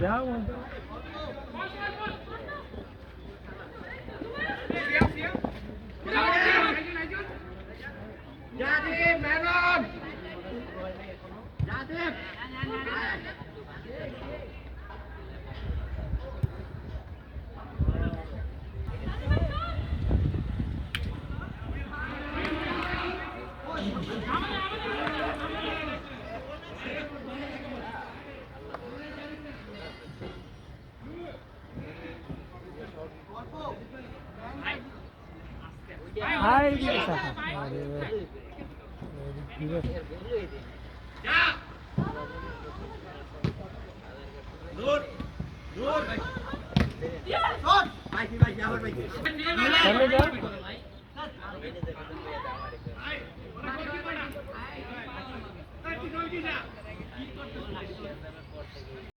যাও Jadip, Melon. Jadip. hai bisa Nur. Nur. Nur. Baik, baik, jangan baik. চলে যাও